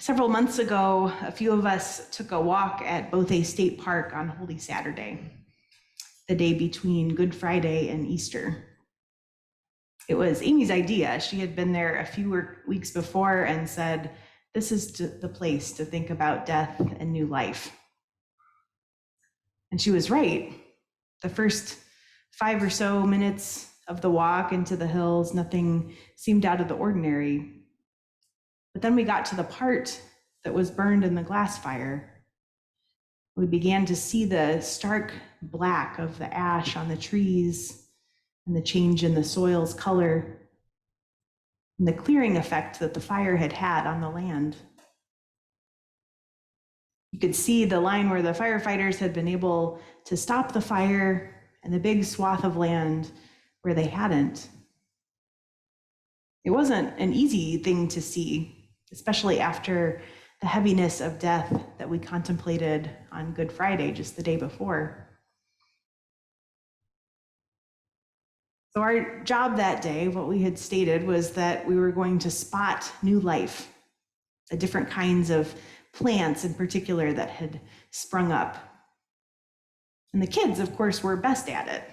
Several months ago, a few of us took a walk at Bothay State Park on Holy Saturday, the day between Good Friday and Easter. It was Amy's idea. She had been there a few weeks before and said, "This is the place to think about death and new life." And she was right. The first 5 or so minutes of the walk into the hills, nothing seemed out of the ordinary. But then we got to the part that was burned in the glass fire. We began to see the stark black of the ash on the trees and the change in the soil's color and the clearing effect that the fire had had on the land. You could see the line where the firefighters had been able to stop the fire and the big swath of land where they hadn't. It wasn't an easy thing to see, especially after the heaviness of death that we contemplated on Good Friday, just the day before. So our job that day, what we had stated, was that we were going to spot new life, the different kinds of plants in particular that had sprung up. And the kids, of course, were best at it.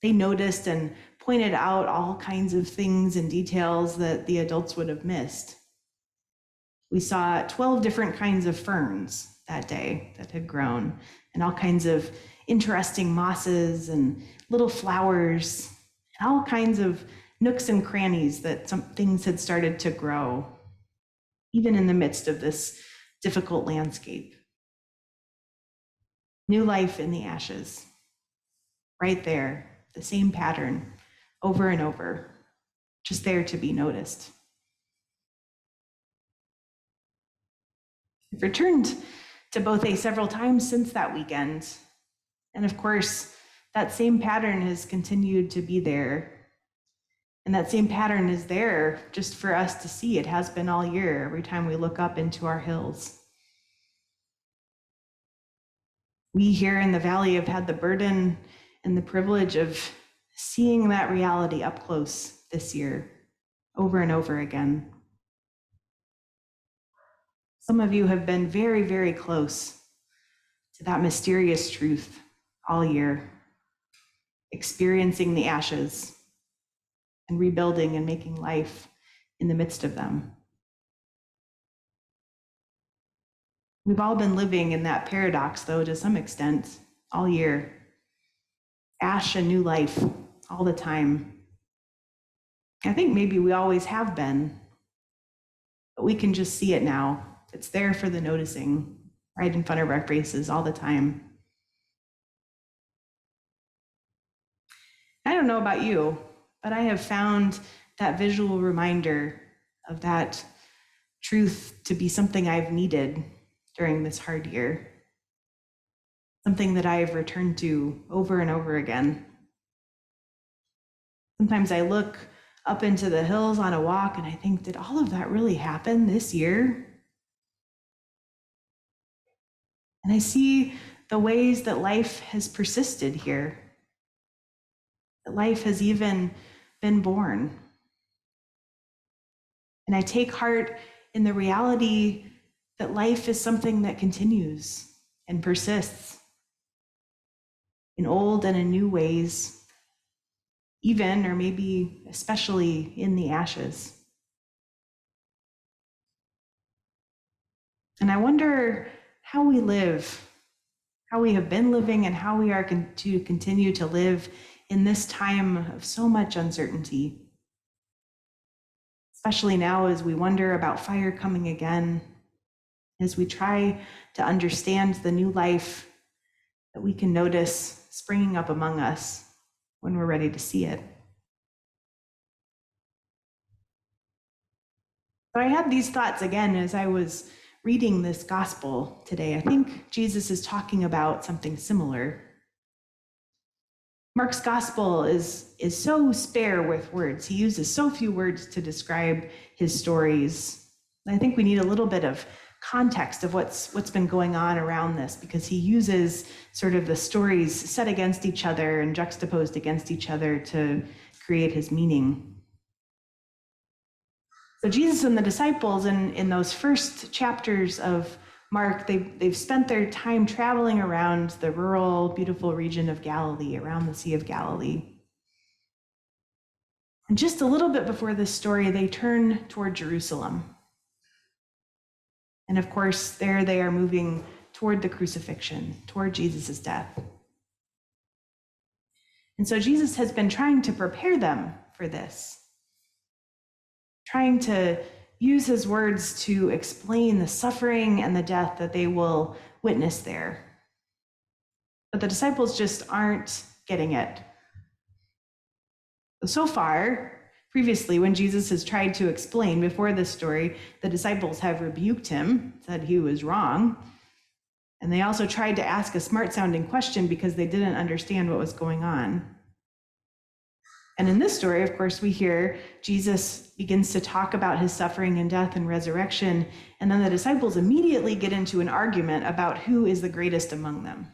They noticed and pointed out all kinds of things and details that the adults would have missed. We saw 12 different kinds of ferns that day that had grown, and all kinds of interesting mosses and little flowers, and all kinds of nooks and crannies that some things had started to grow, even in the midst of this difficult landscape. New life in the ashes, right there, the same pattern over and over, just there to be noticed. I've returned to Bothay several times since that weekend. And of course, that same pattern has continued to be there. And that same pattern is there just for us to see. It has been all year, every time we look up into our hills. We here in the valley have had the burden and the privilege of seeing that reality up close this year, over and over again. Some of you have been very, very close to that mysterious truth all year, experiencing the ashes and rebuilding and making life in the midst of them. We've all been living in that paradox, though, to some extent, all year. Ash and new life all the time. I think maybe we always have been, but we can just see it now. It's there for the noticing, right in front of our faces all the time. I don't know about you, but I have found that visual reminder of that truth to be something I've needed during this hard year, something that I've returned to over and over again. Sometimes I look up into the hills on a walk and I think, did all of that really happen this year? And I see the ways that life has persisted here, that life has even been born. And I take heart in the reality that life is something that continues and persists in old and in new ways, even or maybe especially in the ashes. And I wonder how we live, how we have been living, and how we are to continue to live in this time of so much uncertainty, especially now as we wonder about fire coming again, as we try to understand the new life that we can notice springing up among us when we're ready to see it. So I had these thoughts again as I was reading this gospel today. I think Jesus is talking about something similar. Mark's gospel is so spare with words. He uses so few words to describe his stories. I think we need a little bit of context of what's been going on around this, because he uses sort of the stories set against each other and juxtaposed against each other to create his meaning. So Jesus and the disciples in those first chapters of Mark, they've spent their time traveling around the rural, beautiful region of Galilee, around the Sea of Galilee. And just a little bit before this story, they turn toward Jerusalem. And of course, there they are moving toward the crucifixion, toward Jesus' death. And so Jesus has been trying to prepare them for this, trying to use his words to explain the suffering and the death that they will witness there. But the disciples just aren't getting it. So far, previously, when Jesus has tried to explain before this story, the disciples have rebuked him, said he was wrong. And they also tried to ask a smart-sounding question because they didn't understand what was going on. And in this story, of course, we hear Jesus begins to talk about his suffering and death and resurrection, and then the disciples immediately get into an argument about who is the greatest among them.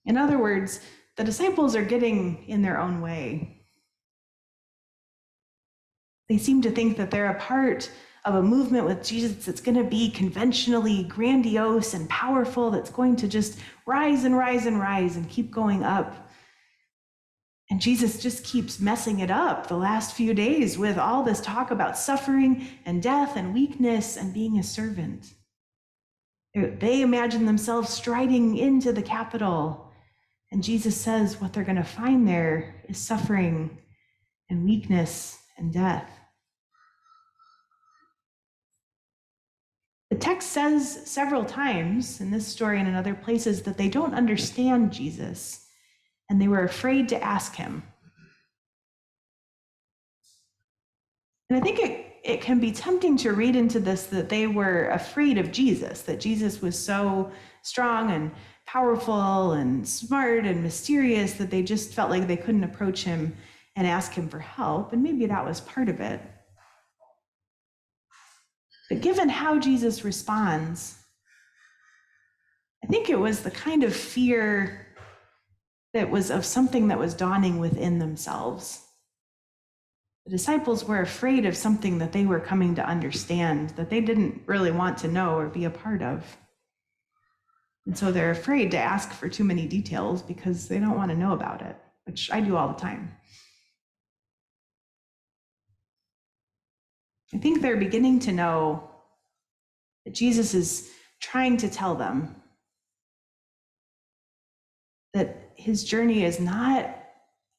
In other words, the disciples are getting in their own way. They seem to think that they're a part of a movement with Jesus that's going to be conventionally grandiose and powerful, that's going to just rise and rise and rise and keep going up. And Jesus just keeps messing it up the last few days with all this talk about suffering and death and weakness and being a servant. They imagine themselves striding into the capital, and Jesus says what they're going to find there is suffering and weakness and death. The text says several times in this story and in other places that they don't understand Jesus, and they were afraid to ask him. And I think it can be tempting to read into this that they were afraid of Jesus, that Jesus was so strong and powerful and smart and mysterious that they just felt like they couldn't approach him and ask him for help, and maybe that was part of it. But given how Jesus responds, I think it was the kind of fear that was of something that was dawning within themselves. The disciples were afraid of something that they were coming to understand, that they didn't really want to know or be a part of. And so they're afraid to ask for too many details because they don't want to know about it, which I do all the time. I think they're beginning to know that Jesus is trying to tell them that his journey is not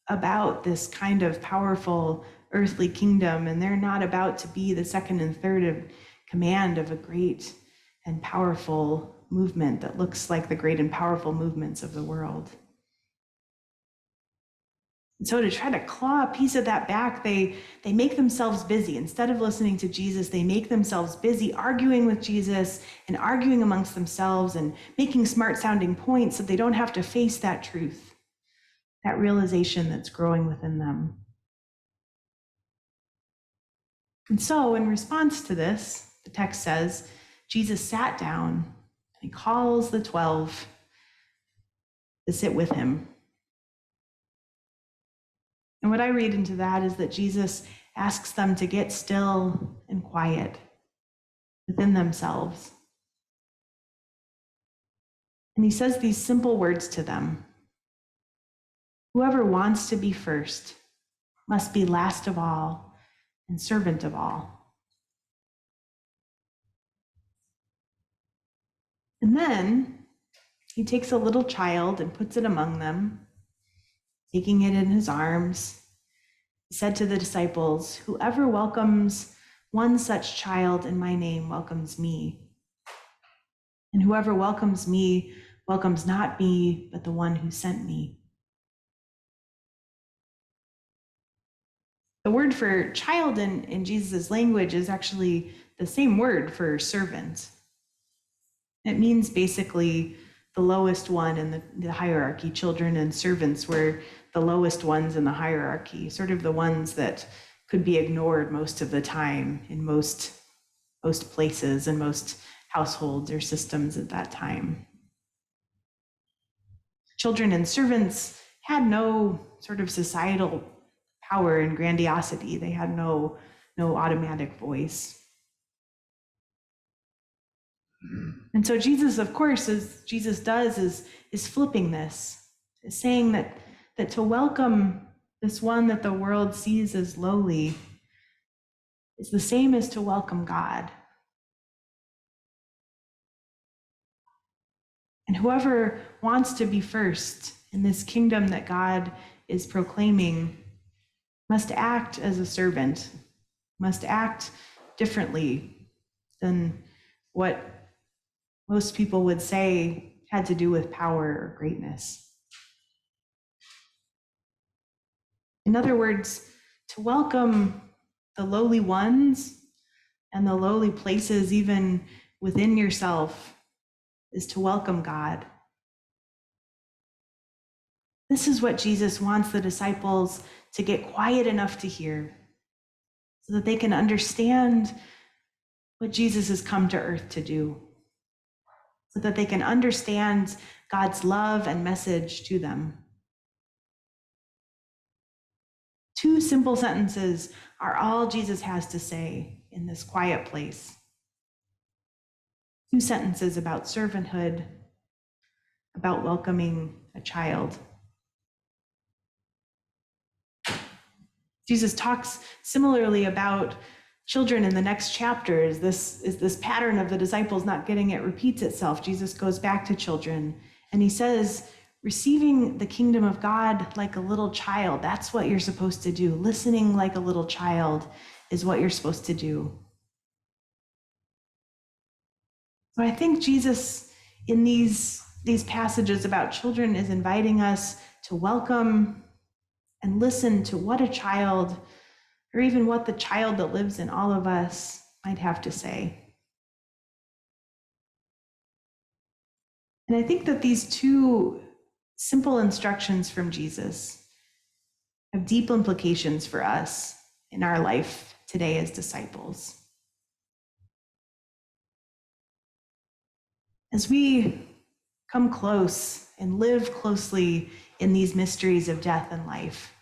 about this kind of powerful earthly kingdom, and they're not about to be the second and third of command of a great and powerful movement that looks like the great and powerful movements of the world. And so to try to claw a piece of that back, they make themselves busy. Instead of listening to Jesus, they make themselves busy arguing with Jesus and arguing amongst themselves and making smart sounding points so they don't have to face that truth, that realization that's growing within them. And so in response to this, the text says, Jesus sat down and he calls the 12 to sit with him. And what I read into that is that Jesus asks them to get still and quiet within themselves. And he says these simple words to them. Whoever wants to be first must be last of all and servant of all. And then he takes a little child and puts it among them, taking it in his arms. He said to the disciples, whoever welcomes one such child in my name welcomes me. And whoever welcomes me welcomes not me, but the one who sent me. The word for child in Jesus' language is actually the same word for servant. It means basically the lowest one in the hierarchy. Children and servants were the lowest ones in the hierarchy, sort of the ones that could be ignored most of the time in most places and most households or systems at that time. Children and servants had no sort of societal power and grandiosity. They had no automatic voice. And so Jesus, of course, as Jesus does, is flipping this, is saying that to welcome this one that the world sees as lowly is the same as to welcome God. And whoever wants to be first in this kingdom that God is proclaiming must act as a servant, must act differently than what most people would say had to do with power or greatness. In other words, to welcome the lowly ones and the lowly places, even within yourself, is to welcome God. This is what Jesus wants the disciples to get quiet enough to hear, so that they can understand what Jesus has come to earth to do, so that they can understand God's love and message to them. 2 simple sentences are all Jesus has to say in this quiet place. 2 sentences about servanthood, about welcoming a child. Jesus talks similarly about children in the next chapters. This pattern of the disciples not getting it repeats itself. Jesus goes back to children and he says, receiving the kingdom of God like a little child, that's what you're supposed to do. Listening like a little child is what you're supposed to do. So I think Jesus in these passages about children is inviting us to welcome and listen to what a child, or even what the child that lives in all of us might have to say. And I think that these 2 simple instructions from Jesus have deep implications for us in our life today as disciples. As we come close and live closely in these mysteries of death and life,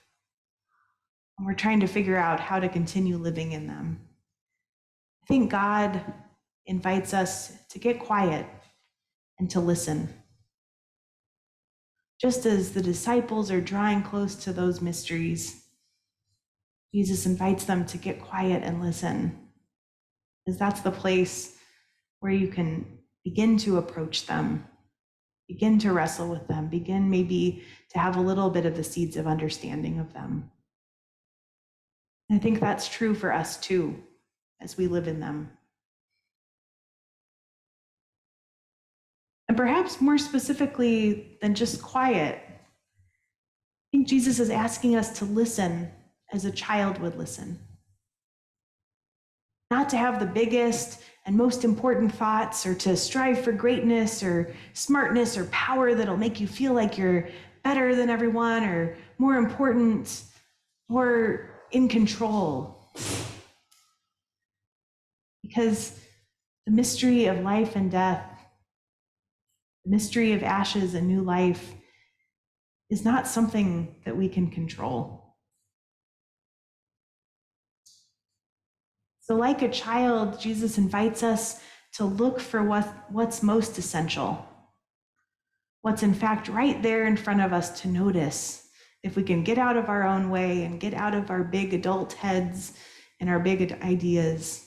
and we're trying to figure out how to continue living in them, I think God invites us to get quiet and to listen. Just as the disciples are drawing close to those mysteries, Jesus invites them to get quiet and listen, because that's the place where you can begin to approach them, begin to wrestle with them, begin maybe to have a little bit of the seeds of understanding of them. I think that's true for us too, as we live in them. And perhaps more specifically than just quiet, I think Jesus is asking us to listen as a child would listen. Not to have the biggest and most important thoughts, or to strive for greatness or smartness or power that'll make you feel like you're better than everyone or more important or in control. Because the mystery of life and death, the mystery of ashes and new life, is not something that we can control. So like a child, Jesus invites us to look for what's most essential, what's in fact right there in front of us to notice. If we can get out of our own way and get out of our big adult heads and our big ideas.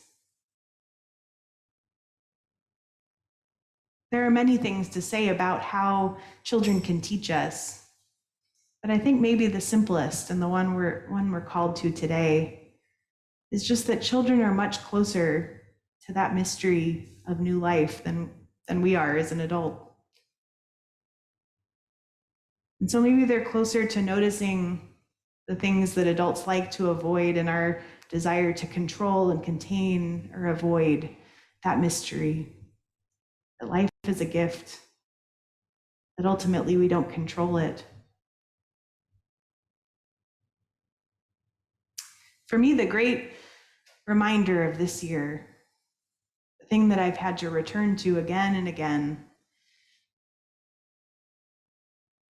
There are many things to say about how children can teach us, but I think maybe the simplest and the one we're called to today is just that children are much closer to that mystery of new life than we are as an adult. And so maybe they're closer to noticing the things that adults like to avoid in our desire to control and contain or avoid that mystery, that life is a gift, that ultimately we don't control it. For me, the great reminder of this year, the thing that I've had to return to again and again,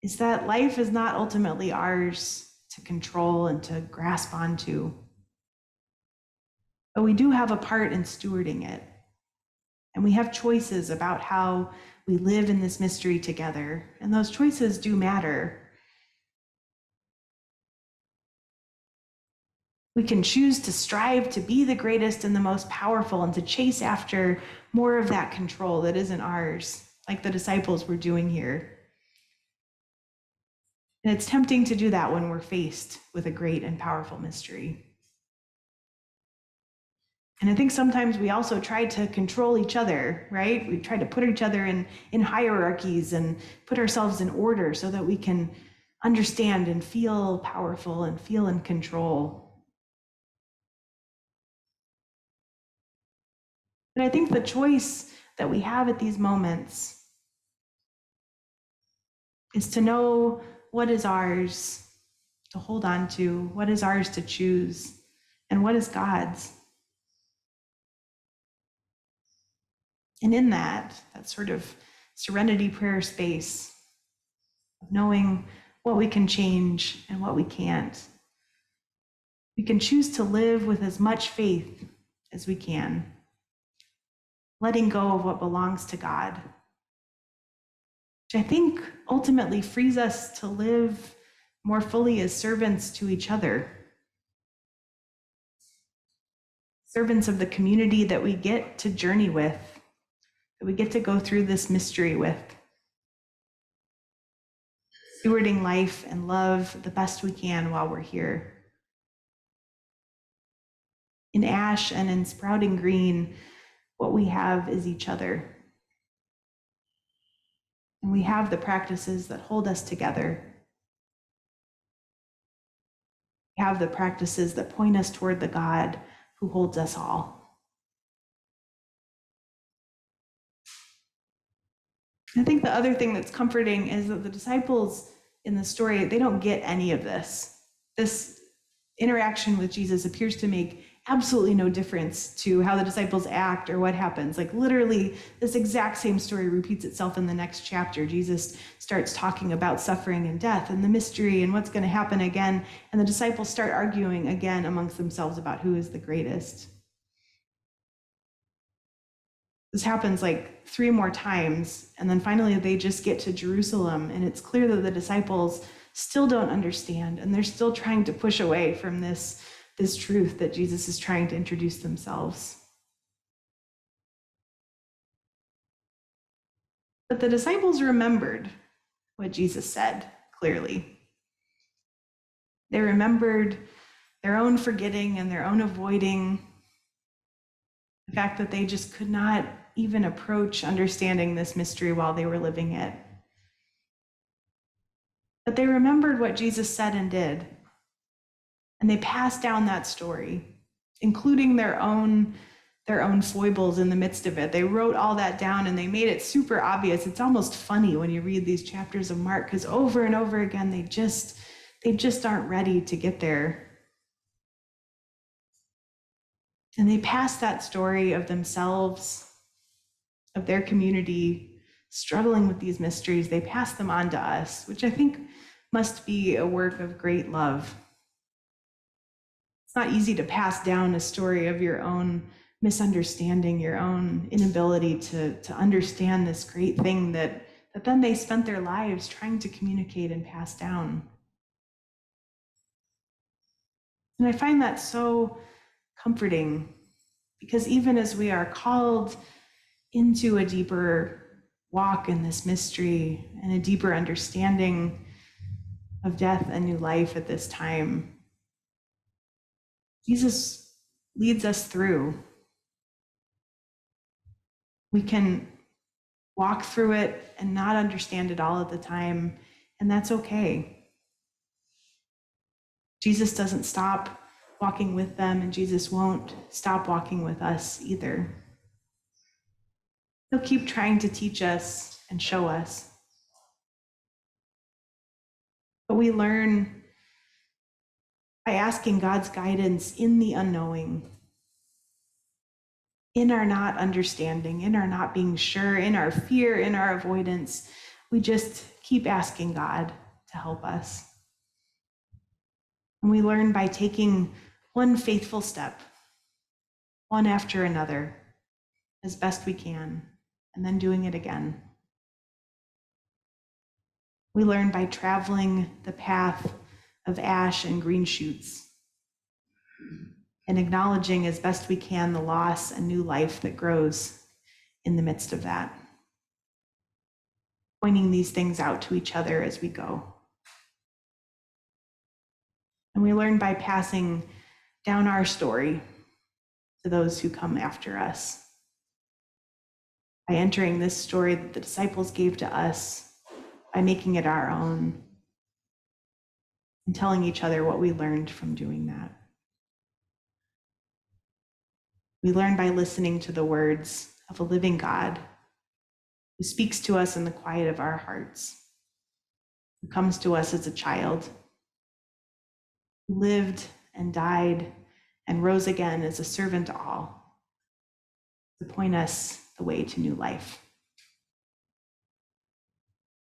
is that life is not ultimately ours to control and to grasp onto. But we do have a part in stewarding it. And we have choices about how we live in this mystery together. And those choices do matter. We can choose to strive to be the greatest and the most powerful and to chase after more of that control that isn't ours, like the disciples were doing here. And it's tempting to do that when we're faced with a great and powerful mystery. And I think sometimes we also try to control each other, right? We try to put each other in hierarchies and put ourselves in order so that we can understand and feel powerful and feel in control. And I think the choice that we have at these moments is to know what is ours to hold on to, what is ours to choose, and what is God's. And in that sort of serenity prayer space of knowing what we can change and what we can't, we can choose to live with as much faith as we can, letting go of what belongs to God, which I think ultimately frees us to live more fully as servants to each other, servants of the community that we get to journey with, that we get to go through this mystery with, stewarding life and love the best we can while we're here. In Ash and in Sprouting Green, what we have is each other. And we have the practices that hold us together. We have the practices that point us toward the God who holds us all. I think the other thing that's comforting is that the disciples in the story, they don't get any of this. This interaction with Jesus appears to make absolutely no difference to how the disciples act or what happens. Like literally, this exact same story repeats itself in the next chapter. Jesus starts talking about suffering and death and the mystery and what's going to happen again. And the disciples start arguing again amongst themselves about who is the greatest. This happens like 3 more times, and then finally they just get to Jerusalem, and it's clear that the disciples still don't understand, and they're still trying to push away from this truth that Jesus is trying to introduce themselves. But the disciples remembered what Jesus said clearly. They remembered their own forgetting and their own avoiding, the fact that they just could not even approach understanding this mystery while they were living it. But they remembered what Jesus said and did, and they passed down that story, including their own foibles in the midst of it. They wrote all that down and they made it super obvious. It's almost funny when you read these chapters of Mark, because over and over again, they just aren't ready to get there. And they passed that story of themselves, of their community, struggling with these mysteries. They pass them on to us, which I think must be a work of great love. It's not easy to pass down a story of your own misunderstanding, your own inability to understand this great thing that then they spent their lives trying to communicate and pass down. And I find that so comforting, because even as we are called into a deeper walk in this mystery and a deeper understanding of death and new life at this time, Jesus leads us through. We can walk through it and not understand it all at the time, and that's okay. Jesus doesn't stop walking with them, and Jesus won't stop walking with us either. He'll keep trying to teach us and show us. But we learn by asking God's guidance in the unknowing, in our not understanding, in our not being sure, in our fear, in our avoidance. We just keep asking God to help us. And we learn by taking one faithful step, one after another, as best we can, and then doing it again. We learn by traveling the path of ash and green shoots and acknowledging as best we can the loss and new life that grows in the midst of that. Pointing these things out to each other as we go. And we learn by passing down our story to those who come after us. By entering this story that the disciples gave to us, by making it our own, and telling each other what we learned from doing that. We learn by listening to the words of a living God who speaks to us in the quiet of our hearts, who comes to us as a child, who lived and died and rose again as a servant to all, to point us the way to new life.